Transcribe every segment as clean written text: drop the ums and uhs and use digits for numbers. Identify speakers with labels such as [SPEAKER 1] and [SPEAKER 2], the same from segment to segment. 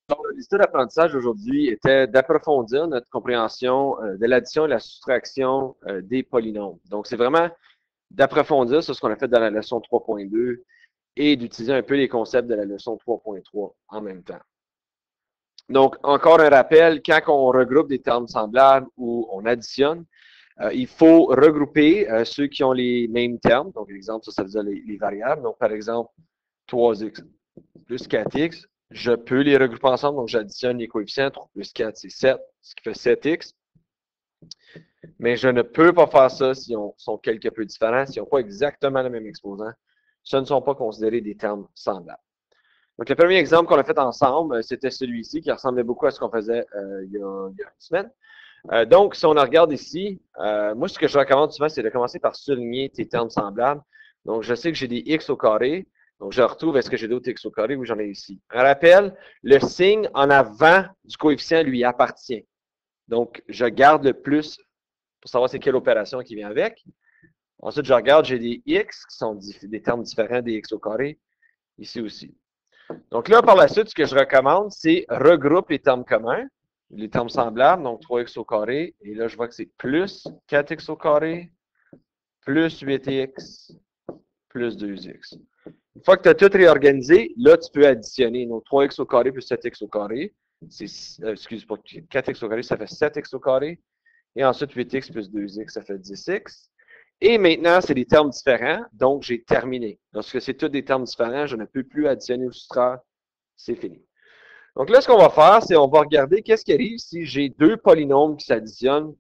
[SPEAKER 1] Donc, l'histoire d'apprentissage aujourd'hui était d'approfondir notre compréhension de l'addition et la soustraction des polynômes. Donc, c'est vraiment d'approfondir sur ce qu'on a fait dans la leçon 3.2 et d'utiliser un peu les concepts de la leçon 3.3 en même temps. Donc, encore un rappel, quand on regroupe des termes semblables ou on additionne, il faut regrouper ceux qui ont les mêmes termes. Donc, exemple, ça veut dire les variables. Donc, par exemple, 3x plus 4x, je peux les regrouper ensemble. Donc, j'additionne les coefficients. 3 plus 4, c'est 7, ce qui fait 7x. Mais je ne peux pas faire ça si on sont quelque peu différents, s'ils n'ont pas exactement le même exposant. Ce ne sont pas considérés des termes semblables. Donc, le premier exemple qu'on a fait ensemble, c'était celui-ci qui ressemblait beaucoup à ce qu'on faisait il y a une semaine. Donc, si on regarde ici, moi, ce que je recommande souvent, c'est de commencer par souligner tes termes semblables. Donc, je sais que j'ai des x au carré. Donc, je retrouve, est-ce que j'ai d'autres x au carré? Oui, j'en ai ici. Un rappel, le signe en avant du coefficient lui appartient. Donc, je garde le plus pour savoir c'est quelle opération qui vient avec. Ensuite, je regarde, j'ai des x qui sont des termes différents des x au carré, ici aussi. Donc là, par la suite, ce que je recommande, c'est regroupe les termes communs, les termes semblables, donc 3x au carré, et là, je vois que c'est plus 4x au carré, plus 8x, plus 2x. Une fois que tu as tout réorganisé, là, tu peux additionner. Donc, 3x au carré plus 7x au carré, excuse, pas 4x au carré, ça fait 7x au carré, et ensuite 8x plus 2x, ça fait 10x. Et maintenant, c'est des termes différents, donc j'ai terminé. Lorsque c'est tous des termes différents, je ne peux plus additionner ou soustraire, c'est fini. Donc là, ce qu'on va faire, c'est on va regarder qu'est-ce qui arrive si j'ai deux polynômes qui s'additionnent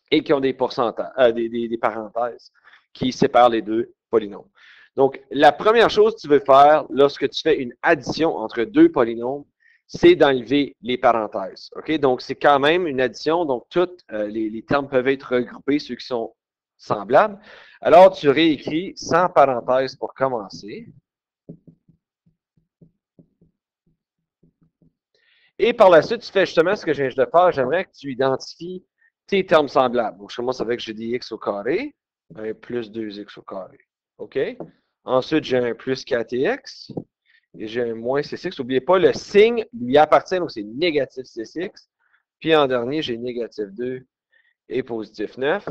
[SPEAKER 1] et qui ont des pourcentages, des parenthèses qui séparent les deux polynômes. Donc, la première chose que tu veux faire lorsque tu fais une addition entre deux polynômes, c'est d'enlever les parenthèses. OK? Donc, c'est quand même une addition, donc tous les termes peuvent être regroupés, ceux qui sont semblables. Alors, tu réécris sans parenthèse pour commencer. Et par la suite, tu fais justement ce que je viens de faire. J'aimerais que tu identifies tes termes semblables. Donc, je commence avec, j'ai des x au carré, un plus 2x au carré. OK? Ensuite, j'ai un plus 4x et j'ai un moins 6x. N'oubliez pas, le signe lui appartient, donc c'est négatif 6x. Puis en dernier, j'ai négatif 2 et positif 9.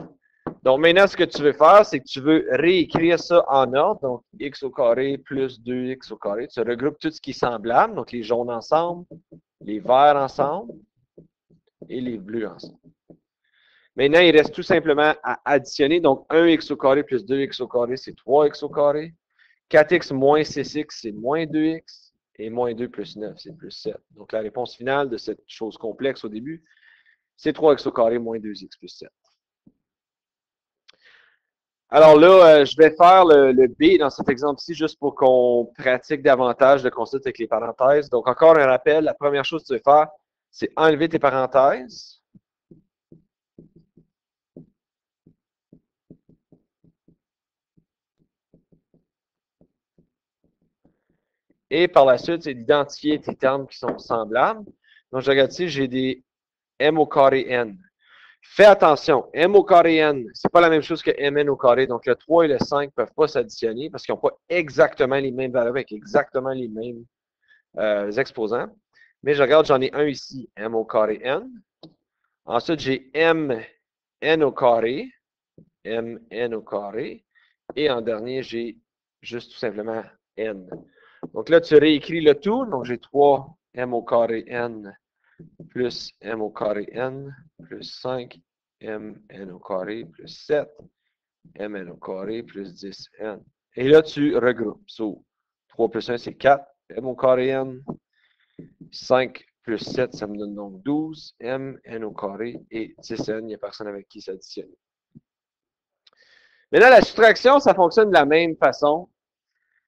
[SPEAKER 1] Donc maintenant, ce que tu veux faire, c'est que tu veux réécrire ça en ordre. Donc, x au carré plus 2x au carré. Tu regroupes tout ce qui est semblable, donc les jaunes ensemble, les verts ensemble et les bleus ensemble. Maintenant, il reste tout simplement à additionner. Donc, 1x au carré plus 2x au carré, c'est 3x au carré. 4x moins 6x, c'est moins 2x. Et moins 2 plus 9, c'est plus 7. Donc, la réponse finale de cette chose complexe au début, c'est 3x au carré moins 2x plus 7. Alors là, je vais faire le B dans cet exemple-ci juste pour qu'on pratique davantage le concept avec les parenthèses. Donc, encore un rappel, la première chose que tu veux faire, c'est enlever tes parenthèses. Et par la suite, c'est d'identifier tes termes qui sont semblables. Donc, je regarde ici, j'ai des m au carré n. Fais attention, m au carré n, c'est pas la même chose que mn au carré. Donc, le 3 et le 5 ne peuvent pas s'additionner parce qu'ils n'ont pas exactement les mêmes valeurs avec exactement les mêmes exposants. Mais je regarde, j'en ai un ici, m au carré n. Ensuite, j'ai m n au carré, m n au carré. Et en dernier, j'ai juste tout simplement n. Donc là, tu réécris le tout. Donc, j'ai 3 m au carré n plus m au carré n plus 5 m n au carré plus 7 m n au carré plus 10 n. Et là, tu regroupes. So, 3 plus 1, c'est 4 m au carré n. 5 plus 7, ça me donne donc 12 m n au carré et 10 n. Il n'y a personne avec qui s'additionner. Maintenant, la soustraction, ça fonctionne de la même façon.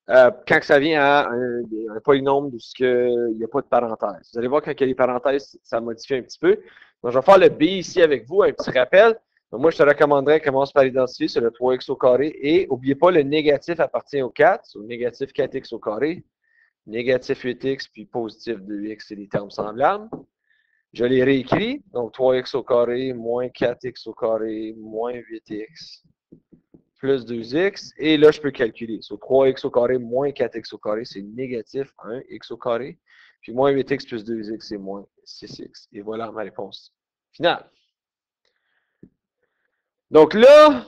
[SPEAKER 1] Quand ça vient à un polynôme où il n'y a pas de parenthèse. Vous allez voir quand il y a des parenthèses, ça modifie un petit peu. Donc, je vais faire le B ici avec vous, un petit rappel. Donc, moi, je te recommanderais commence par identifier, c'est le 3x au carré. Et n'oubliez pas, le négatif appartient au 4, au négatif 4x au carré, négatif 8x, puis positif 2x, c'est des termes semblables. Je les réécris, donc 3x au carré, moins 4x au carré, moins 8x, plus 2x. Et là, je peux calculer. So, 3x au carré moins 4x au carré, c'est négatif 1x au carré. Puis moins 8x plus 2x, c'est moins 6x. Et voilà ma réponse finale. Donc là,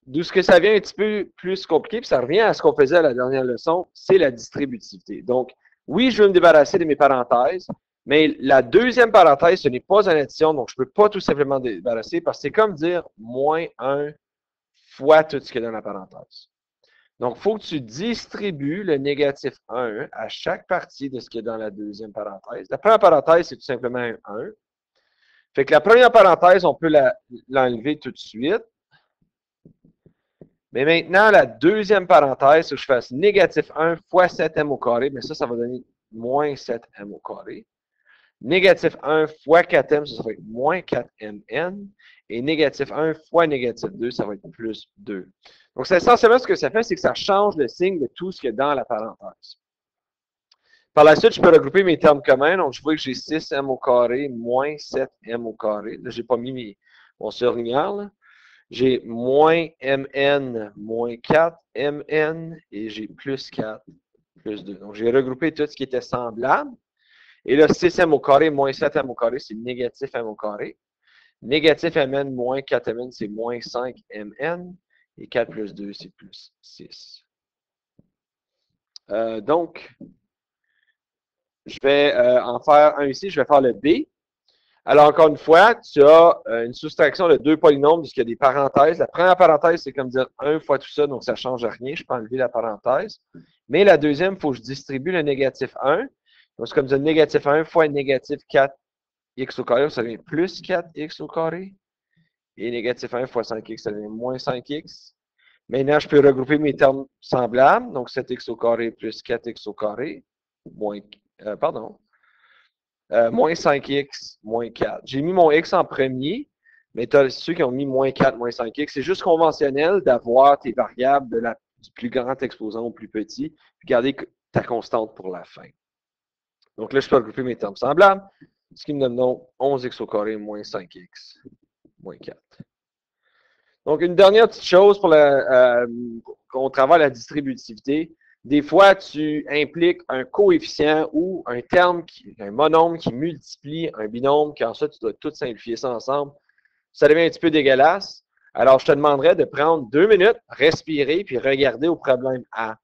[SPEAKER 1] d'où ce que ça vient un petit peu plus compliqué, puis ça revient à ce qu'on faisait à la dernière leçon, c'est la distributivité. Donc, oui, je veux me débarrasser de mes parenthèses, mais la deuxième parenthèse, ce n'est pas une addition, donc je ne peux pas tout simplement débarrasser parce que c'est comme dire moins 1 fois tout ce qu'il y a dans la parenthèse. Donc, il faut que tu distribues le négatif 1 à chaque partie de ce qu'il y a dans la deuxième parenthèse. La première parenthèse, c'est tout simplement un 1. Fait que la première parenthèse, on peut l'enlever tout de suite. Mais maintenant, la deuxième parenthèse, c'est que je fasse négatif 1 fois 7m au carré. Mais ça va donner moins 7m au carré. Négatif 1 fois 4m, ça va être moins 4mn. Et négatif 1 fois négatif 2, ça va être plus 2. Donc, c'est essentiellement ce que ça fait, c'est que ça change le signe de tout ce qu'il y a dans la parenthèse. Par la suite, je peux regrouper mes termes communs. Donc, je vois que j'ai 6m au carré moins 7m au carré. Là, je n'ai pas mis mon surligneur. J'ai moins mn moins 4mn et j'ai plus 4 plus 2. Donc, j'ai regroupé tout ce qui était semblable. Et là, 6m au carré moins 7m au carré, c'est négatif m au carré. Négatif mn moins 4mn, c'est moins 5mn. Et 4 plus 2, c'est plus 6. Donc, je vais en faire un ici. Je vais faire le B. Alors, encore une fois, tu as une soustraction de deux polynômes puisqu'il y a des parenthèses. La première parenthèse, c'est comme dire 1 fois tout ça, donc ça ne change rien. Je peux enlever la parenthèse. Mais la deuxième, il faut que je distribue le négatif 1. Donc, c'est comme dire négatif 1 fois négatif 4x au carré, ça devient plus 4x au carré. Et négatif 1 fois 5x, ça devient moins 5x. Maintenant, je peux regrouper mes termes semblables. Donc, 7x au carré plus 4x au carré. Moins 5x moins 4. J'ai mis mon x en premier, mais tu as ceux qui ont mis moins 4, moins 5x. C'est juste conventionnel d'avoir tes variables du plus grand exposant au plus petit, puis garder ta constante pour la fin. Donc là, je peux regrouper mes termes semblables, ce qui me donne donc 11x au carré moins 5x moins 4. Donc, une dernière petite chose pour qu'on travaille la distributivité. Des fois, tu impliques un coefficient ou un terme, un monombre qui multiplie un binôme, qu'ensuite tu dois tout simplifier ça ensemble. Ça devient un petit peu dégueulasse. Alors, je te demanderais de prendre 2 minutes, respirer, puis regarder au problème A.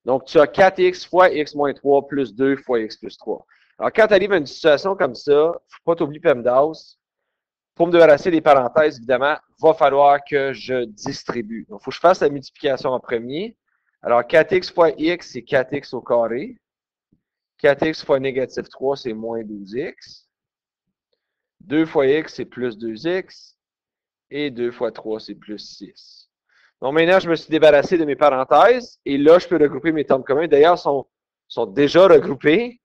[SPEAKER 1] Donc, tu as 4x fois x moins 3 plus 2 fois x plus 3. Alors, quand tu arrives à une situation comme ça, il ne faut pas t'oublier PEMDAS. Pour me débarrasser des parenthèses, évidemment, il va falloir que je distribue. Donc, il faut que je fasse la multiplication en premier. Alors, 4x fois x, c'est 4x au carré. 4x fois négatif 3, c'est moins 12x. 2 fois x, c'est plus 2x. Et 2 fois 3, c'est plus 6. Donc, maintenant, je me suis débarrassé de mes parenthèses. Et là, je peux regrouper mes termes communs. D'ailleurs, ils sont déjà regroupés.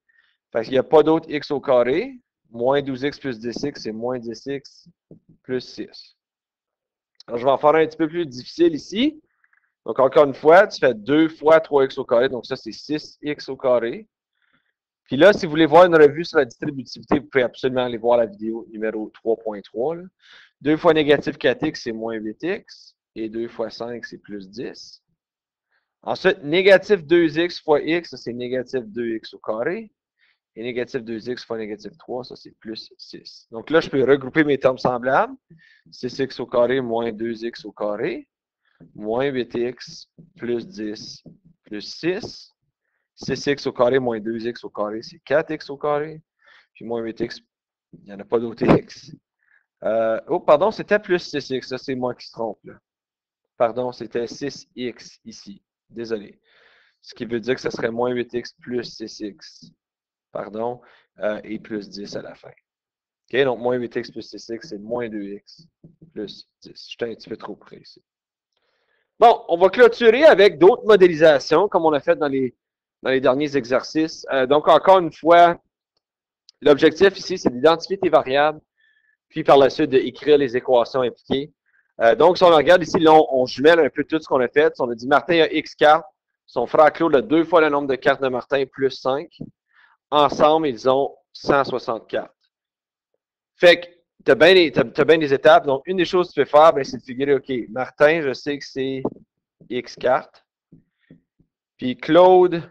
[SPEAKER 1] Parce qu'il n'y a pas d'autre x au carré. Moins 12x plus 10x, c'est moins 10x plus 6. Alors, je vais en faire un petit peu plus difficile ici. Donc, encore une fois, tu fais 2 fois 3x au carré. Donc, ça, c'est 6x au carré. Puis là, si vous voulez voir une revue sur la distributivité, vous pouvez absolument aller voir la vidéo numéro 3.3. 2 fois négatif 4x, c'est moins 8x. Et 2 fois 5, c'est plus 10. Ensuite, négatif 2x fois x, ça, c'est négatif 2x au carré. Et négatif 2x fois négatif 3, ça c'est plus 6. Donc là, je peux regrouper mes termes semblables. 6x au carré moins 2x au carré, moins 8x plus 10 plus 6. 6x au carré moins 2x au carré, c'est 4x au carré. Puis moins 8x, il n'y en a pas d'autre x. Oh, pardon, c'était plus 6x. Ça, c'est moi qui se trompe. Là. Pardon, c'était 6x ici. Désolé. Ce qui veut dire que ce serait moins 8x plus 6x. Pardon, et plus 10 à la fin. OK, donc moins 8x plus 6x, c'est moins 2x plus 10. J'étais un petit peu trop près ici. Bon, on va clôturer avec d'autres modélisations, comme on a fait dans les derniers exercices. Donc, encore une fois, l'objectif ici, c'est d'identifier tes variables, puis par la suite d'écrire les équations impliquées. Donc, si on regarde ici, là, on jumelle un peu tout ce qu'on a fait. On a dit Martin a X cartes, son frère Claude a 2 fois le nombre de cartes de Martin plus 5. Ensemble, ils ont 164. Fait que tu as bien des étapes. Donc, une des choses que tu peux faire, c'est de figurer, OK, Martin, je sais que c'est X cartes. Puis Claude,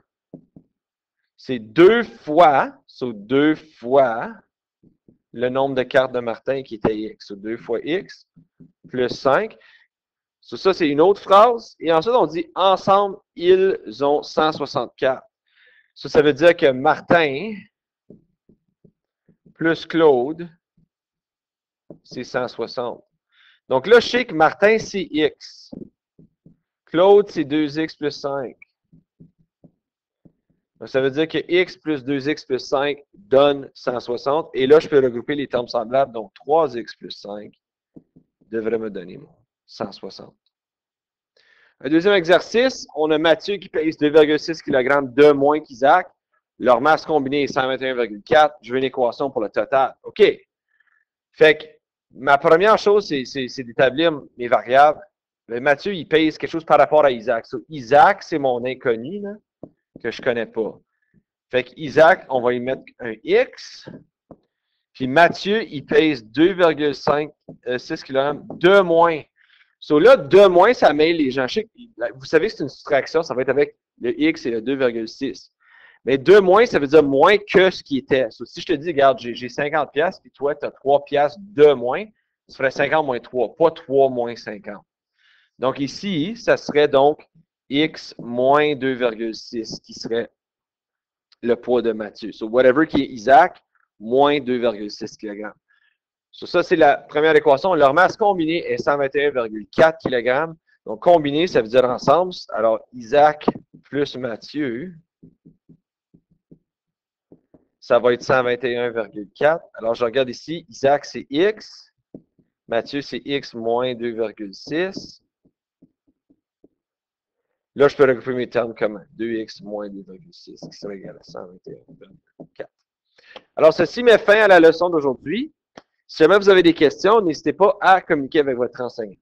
[SPEAKER 1] c'est 2 fois, le nombre de cartes de Martin qui était X. 2 fois X plus 5. Ça, c'est une autre phrase. Et ensuite, on dit ensemble, ils ont 160 cartes. Ça veut dire que Martin plus Claude, c'est 160. Donc là, je sais que Martin, c'est X. Claude, c'est 2X plus 5. Donc, ça veut dire que X plus 2X plus 5 donne 160. Et là, je peux regrouper les termes semblables. Donc, 3X plus 5 devrait me donner mon 160. Un deuxième exercice, on a Mathieu qui pèse 2,6 kg de moins qu'Isaac. Leur masse combinée est 121,4. Je veux une équation pour le total. OK. Fait que ma première chose, c'est d'établir mes variables. Mais Mathieu, il pèse quelque chose par rapport à Isaac. So, Isaac, c'est mon inconnu là, que je ne connais pas. Fait que Isaac, on va y mettre un X. Puis Mathieu, il pèse 2,6 kg de moins. So là, de moins, ça mêle les gens. Vous savez que c'est une soustraction, ça va être avec le X et le 2,6. Mais 2 moins, ça veut dire moins que ce qui était. So, si je te dis, regarde, j'ai 50 piastres, puis toi, tu as 3 piastres de moins, ça ferait 50 moins 3, pas 3 moins 50. Donc ici, ça serait donc X moins 2,6 qui serait le poids de Mathieu. So, whatever qui est Isaac, moins 2,6 kg. So, ça, c'est la première équation. Leur masse combinée est 121,4 kg. Donc, combiné, ça veut dire ensemble. Alors, Isaac plus Mathieu, ça va être 121,4. Alors, je regarde ici. Isaac, c'est X. Mathieu, c'est X moins 2,6. Là, je peux regrouper mes termes comme 2x moins 2,6, qui serait égal à 121,4. Alors, ceci met fin à la leçon d'aujourd'hui. Si jamais vous avez des questions, n'hésitez pas à communiquer avec votre enseignant.